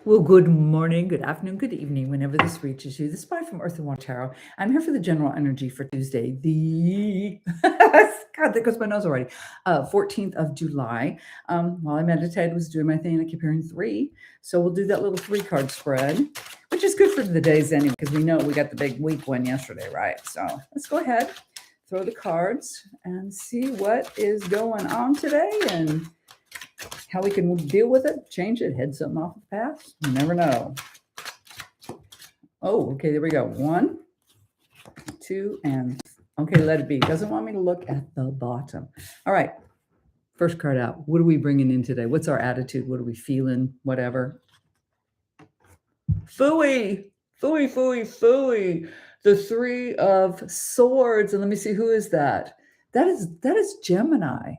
Well, good morning, good afternoon, good evening, whenever this reaches you. This is Spy from Earth and Water Tarot. I'm here for the general energy for Tuesday, the God, there goes my nose already. 14th of July. While I meditated, was doing my thing. I keep hearing three, so we'll do that little three-card spread, which is good for the days anyway, because we know we got the big week one yesterday, right? So let's go ahead, throw the cards, and see what is going on today and how we can deal with it, change it, head something off the path. You never know. Oh, okay, there we go. One, two, and okay, let it be. Doesn't want me to look at the bottom. All right, first card out. What are we bringing in today? What's our attitude? What are we feeling? Whatever. Phooey, phooey, phooey, phooey. The Three of Swords. And let me see, who is that? That is Gemini.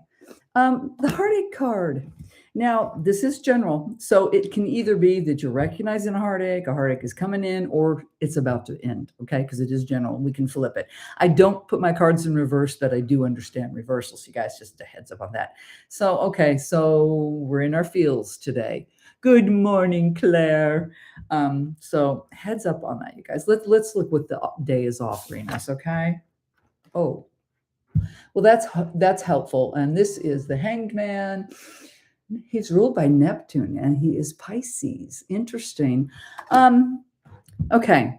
The heartache card. Now, this is general, so it can either be that you're recognizing a heartache is coming in, or it's about to end, okay? Because it is general. We can flip it. I don't put my cards in reverse, but I do understand reversals. You guys, just a heads up on that. So, okay, so we're in our feels today. Good morning, Claire. So heads up on that, you guys. Let's look what the day is offering us, okay? Oh, well, that's helpful. And this is the Hanged Man. He's ruled by Neptune, and he is Pisces. Interesting. Okay,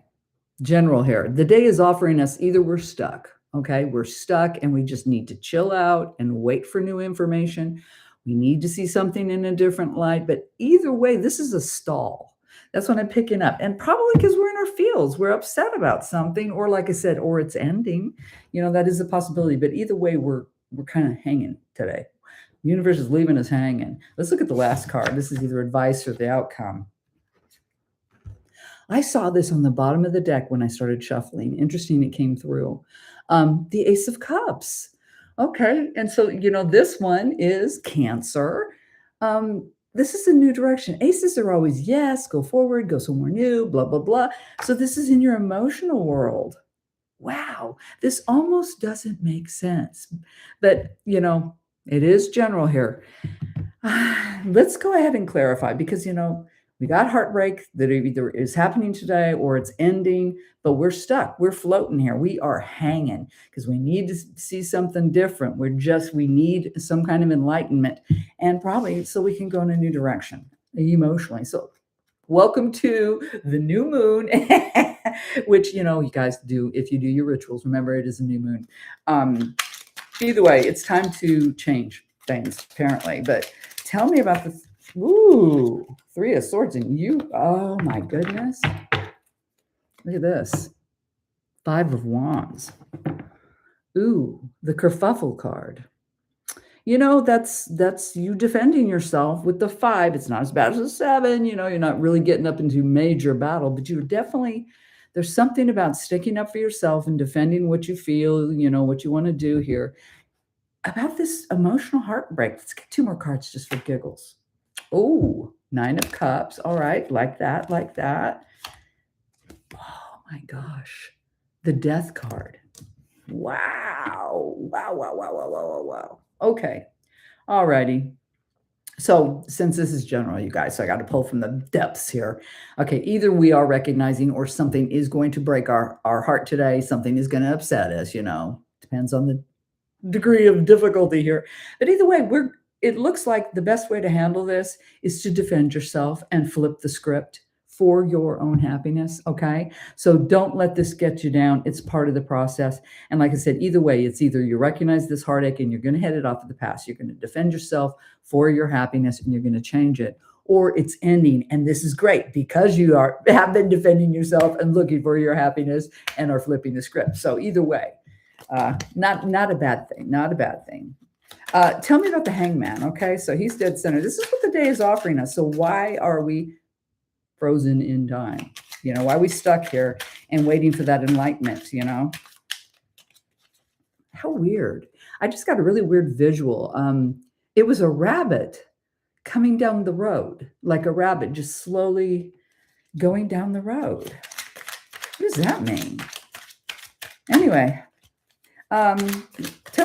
general here. The day is offering us either we're stuck, okay? We're stuck, and we just need to chill out and wait for new information. We need to see something in a different light. But either way, this is a stall. That's what I'm picking up. And probably because we're in our feels, we're upset about something, or like I said, or it's ending. That is a possibility. But either way, we're kind of hanging today. The universe is leaving us hanging. Let's look at the last card. This is either advice or the outcome. I saw this on the bottom of the deck when I started shuffling. Interesting, it came through. The Ace of Cups. Okay, and so, this one is Cancer. This is a new direction. Aces are always, yes, go forward, go somewhere new, blah, blah, blah. So this is in your emotional world. Wow, this almost doesn't make sense. But, it is general here. Let's go ahead and clarify because, we got heartbreak that either is happening today or it's ending, but we're stuck. We're floating here. We are hanging because we need to see something different. We need some kind of enlightenment, and probably so we can go in a new direction emotionally. So welcome to the new moon, which, you guys do. If you do your rituals, remember it is a new moon. Either way, it's time to change things, apparently. But tell me about the Three of Swords, and you, oh my goodness. Look at this. Five of Wands. Ooh, the kerfuffle card. That's you defending yourself with the 5. It's not as bad as a 7. You're not really getting up into major battle, but you're definitely, there's something about sticking up for yourself and defending what you feel, what you want to do here. About this emotional heartbreak. Let's get 2 more cards just for giggles. Oh, 9 of Cups. All right, like that, like that. Oh my gosh. The Death card. Wow. Wow, wow, wow, wow, wow, wow, wow. Okay. All righty. So since this is general, you guys, so I got to pull from the depths here. Okay, either we are recognizing or something is going to break our heart today. Something is going to upset us, Depends on the degree of difficulty here. But either way, it looks like the best way to handle this is to defend yourself and flip the script for your own happiness, okay? So don't let this get you down. It's part of the process. And like I said, either way, it's either you recognize this heartache and you're going to head it off to the past. You're going to defend yourself for your happiness and you're going to change it. Or it's ending, and this is great because you have been defending yourself and looking for your happiness and are flipping the script. So either way, not a bad thing, not a bad thing. Tell me about the Hangman, okay? So he's dead center. This is what the day is offering us. So why are we frozen in time? Why are we stuck here and waiting for that enlightenment, How weird. I just got a really weird visual. It was a rabbit coming down the road, like a rabbit just slowly going down the road. What does that mean? Anyway, tell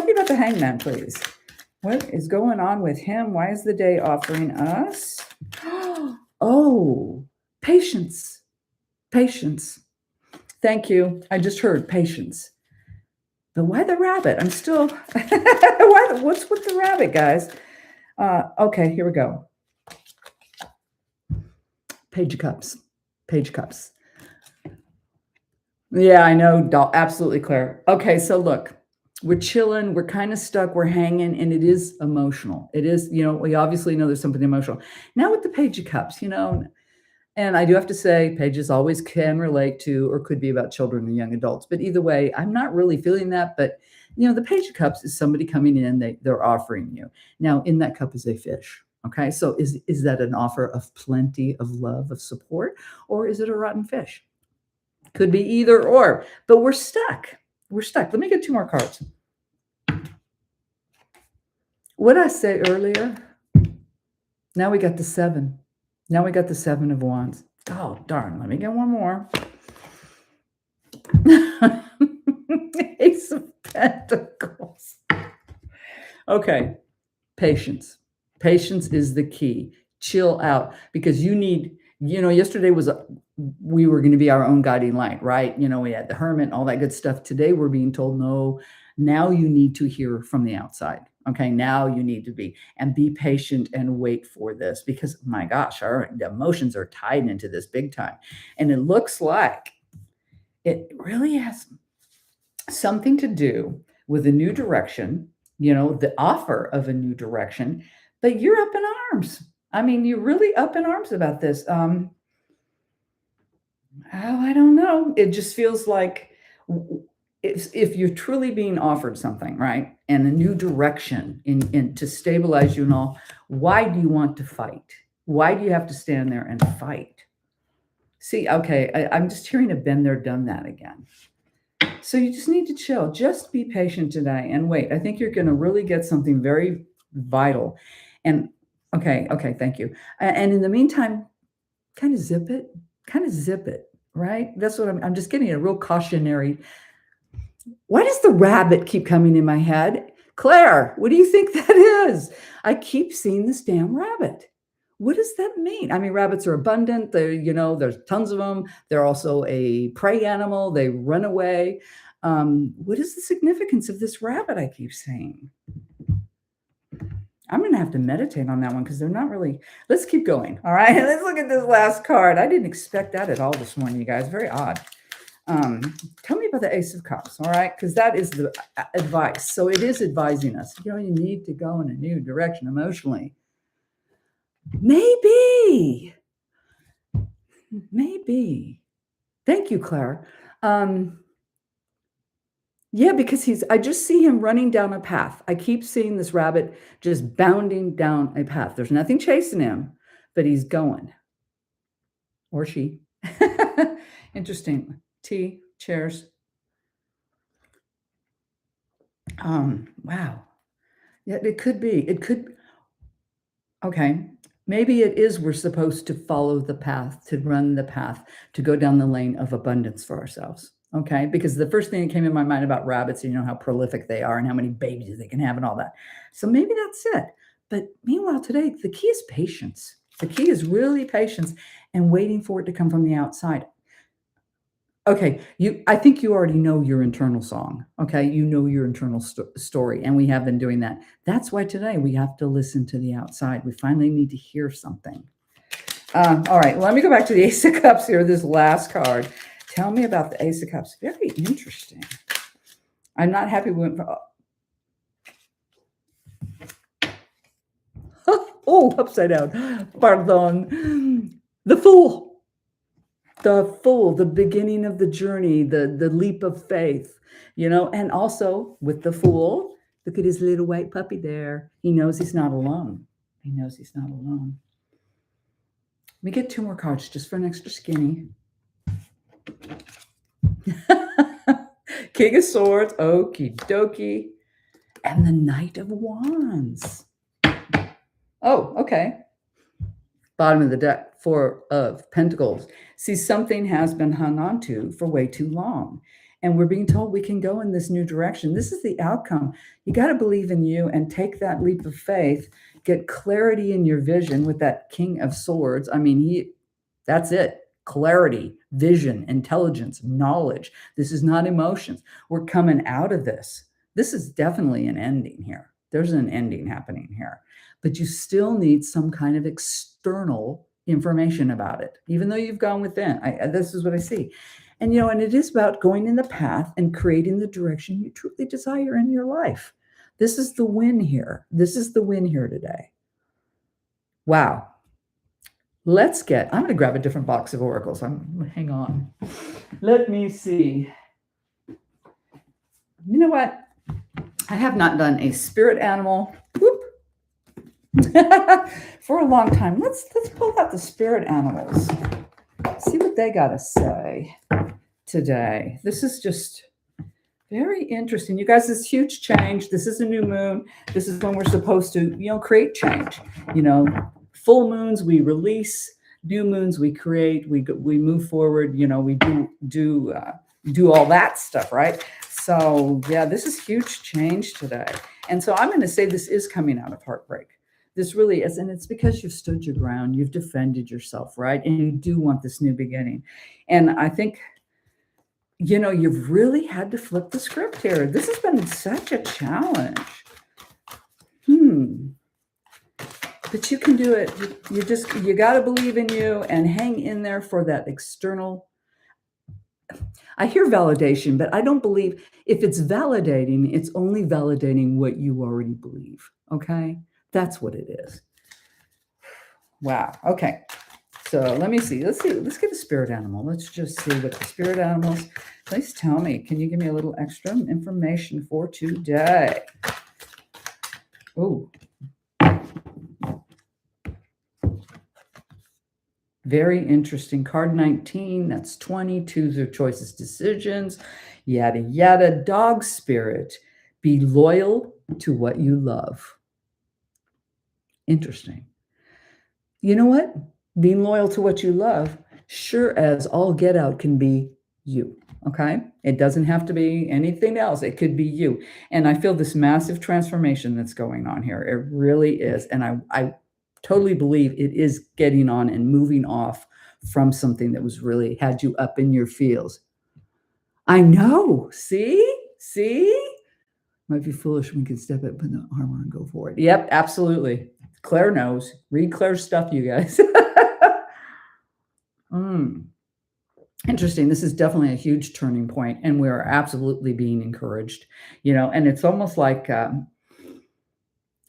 me about the Hangman, please. What is going on with him? Why is the day offering us? Oh, Patience. Patience. Thank you. I just heard patience. But why the rabbit? I'm still. What's with the rabbit, guys? Okay, here we go. Page of Cups. Page of Cups. Yeah, I know. Absolutely, Claire. Okay, so look, we're chilling. We're kind of stuck. We're hanging, and it is emotional. It is, we obviously know there's something emotional. Now with the Page of Cups, and I do have to say, pages always can relate to or could be about children and young adults. But either way, I'm not really feeling that. But, the Page of Cups is somebody coming in, they're offering you. Now, in that cup is a fish. Okay, so is that an offer of plenty of love, of support, or is it a rotten fish? Could be either or, but we're stuck. We're stuck. Let me get two more cards. What did I say earlier? Now we got the 7. Now we got the 7 of Wands. Oh, darn. Let me get one more. Ace of Pentacles. Okay. Patience. Patience is the key. Chill out because you need, yesterday we were going to be our own guiding light, right? We had the Hermit, all that good stuff. Today we're being told, no, now you need to hear from the outside. Okay, now you need to be patient and wait for this because my gosh, our emotions are tied into this big time. And it looks like it really has something to do with a new direction, the offer of a new direction, but you're up in arms. I mean, you're really up in arms about this. I don't know. It just feels like if you're truly being offered something, right, and a new direction in to stabilize you and all, why do you want to fight? Why do you have to stand there and fight? See, okay, I'm just hearing a been there, done that again. So you just need to chill. Just be patient today and wait. I think you're going to really get something very vital. And okay, thank you. And in the meantime, kind of zip it, right? That's what I'm just getting a real cautionary. Why does the rabbit keep coming in my head? Claire, what do you think that is? I keep seeing this damn rabbit. What does that mean? I mean, rabbits are abundant. There's tons of them. They're also a prey animal. They run away. What is the significance of this rabbit I keep seeing? I'm going to have to meditate on that one because they're not really. Let's keep going. All right. Let's look at this last card. I didn't expect that at all this morning, you guys. Very odd. Tell me about the Ace of Cups. All right. Because that is the advice. So it is advising us. You need to go in a new direction emotionally. Maybe. Thank you, Claire. Yeah, because I just see him running down a path. I keep seeing this rabbit just bounding down a path. There's nothing chasing him, but he's going. Or she. Interesting. Tea, chairs. Wow. Yeah, it could be. Okay. Maybe it is we're supposed to follow the path, to run the path, to go down the lane of abundance for ourselves. Okay, because the first thing that came in my mind about rabbits, how prolific they are and how many babies they can have and all that. So maybe that's it. But meanwhile, today, the key is patience. The key is really patience and waiting for it to come from the outside. Okay, I think you already know your internal song. Okay, you know your internal story, and we have been doing that. That's why today we have to listen to the outside. We finally need to hear something. All right, let me go back to the Ace of Cups here, this last card. Tell me about the Ace of Cups. Very interesting. I'm not happy we went for... Oh, upside down. Pardon. The Fool. The Fool, the beginning of the journey, the leap of faith, and also with the Fool, look at his little white puppy there. He knows he's not alone. Let me get two more cards just for an extra skinny. King of Swords, okie dokie, and the Knight of Wands. Oh, okay. Bottom of the deck, 4 of Pentacles. See, something has been hung on to for way too long. And we're being told we can go in this new direction. This is the outcome. You got to believe in you and take that leap of faith, get clarity in your vision with that King of Swords. I mean, That's it. Clarity, vision, intelligence, knowledge. This is not emotions. We're coming out of this. This is definitely an ending here. There's an ending happening here. But you still need some kind of external information about it, even though you've gone within. This is what I see. And, and it is about going in the path and creating the direction you truly desire in your life. This is the win here. This is the win here today. Wow. I'm going to grab a different box of oracles. Hang on. Let me see. You know what? I have not done a spirit animal for a long time. Let's pull out the spirit animals. See what they got to say today. This is just very interesting. You guys, this huge change. This is a new moon. This is when we're supposed to, create change. Full moons, we release. New moons, we create. We move forward. We do all that stuff, right? So yeah, this is huge change today. And so I'm going to say this is coming out of heartbreak. This really is, and it's because you've stood your ground, you've defended yourself, right? And you do want this new beginning. And I think, you've really had to flip the script here. This has been such a challenge. But you can do it. You got to believe in you and hang in there for that external. I hear validation, but I don't believe if it's validating, it's only validating what you already believe. Okay. That's what it is. Wow. Okay. So let me see. Let's get a spirit animal. Let's just see what the spirit animals, please tell me. Can you give me a little extra information for today? Oh, very interesting. Card 19, that's 20. Twos are choices, decisions, yada, yada. Dog spirit, be loyal to what you love. Interesting. You know what? Being loyal to what you love, sure as all get out, can be you. Okay. It doesn't have to be anything else. It could be you. And I feel this massive transformation that's going on here. It really is. And I totally believe it is getting on and moving off from something that was really had you up in your feels. I know. See? Might be foolish when we can step up in the armor and go for it. Yep, absolutely. Claire knows. Read Claire's stuff, you guys. Interesting. This is definitely a huge turning point, and we are absolutely being encouraged. And it's almost like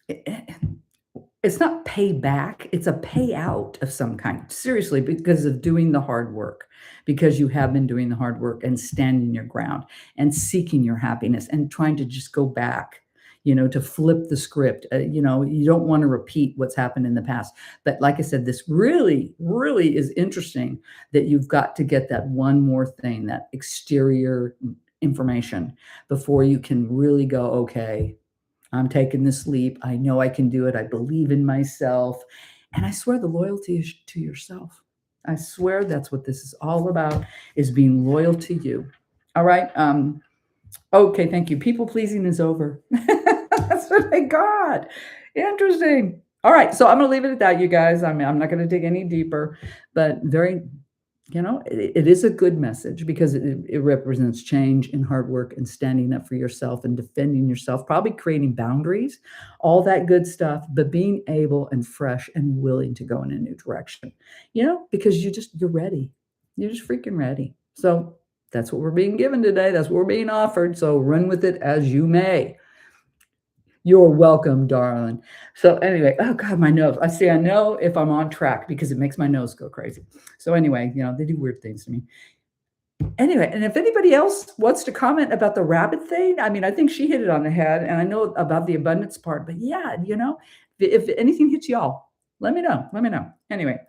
it's not payback, it's a payout of some kind. Seriously, because of doing the hard work, because you have been doing the hard work and standing your ground and seeking your happiness and trying to just go back, to flip the script. You don't want to repeat what's happened in the past. But like I said, this really, really is interesting that you've got to get that one more thing, that exterior information before you can really go, okay, I'm taking this leap. I know I can do it. I believe in myself. And I swear the loyalty is to yourself. I swear that's what this is all about, is being loyal to you. All right. Okay. Thank you. People pleasing is over. That's what I got. Interesting. All right. So I'm going to leave it at that, you guys. I'm not going to dig any deeper, but very, it is a good message because it represents change and hard work and standing up for yourself and defending yourself, probably creating boundaries, all that good stuff, but being able and fresh and willing to go in a new direction, because you're ready. You're just freaking ready. So that's what we're being given today. That's what we're being offered. So run with it as you may. You're welcome, darling. So anyway, oh God, my nose. I know if I'm on track because it makes my nose go crazy. So anyway, they do weird things to me. Anyway, and if anybody else wants to comment about the rabbit thing, I think she hit it on the head, and I know about the abundance part, but yeah, if anything hits y'all, let me know. Anyway,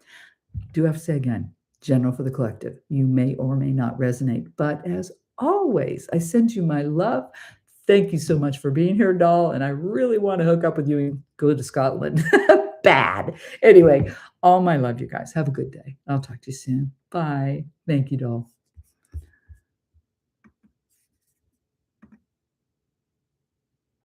do have to say again, general for the collective, you may or may not resonate, but as always, I send you my love. Thank you so much for being here, doll. And I really want to hook up with you and go to Scotland. Bad. Anyway, all my love, you guys. Have a good day. I'll talk to you soon. Bye. Thank you, doll.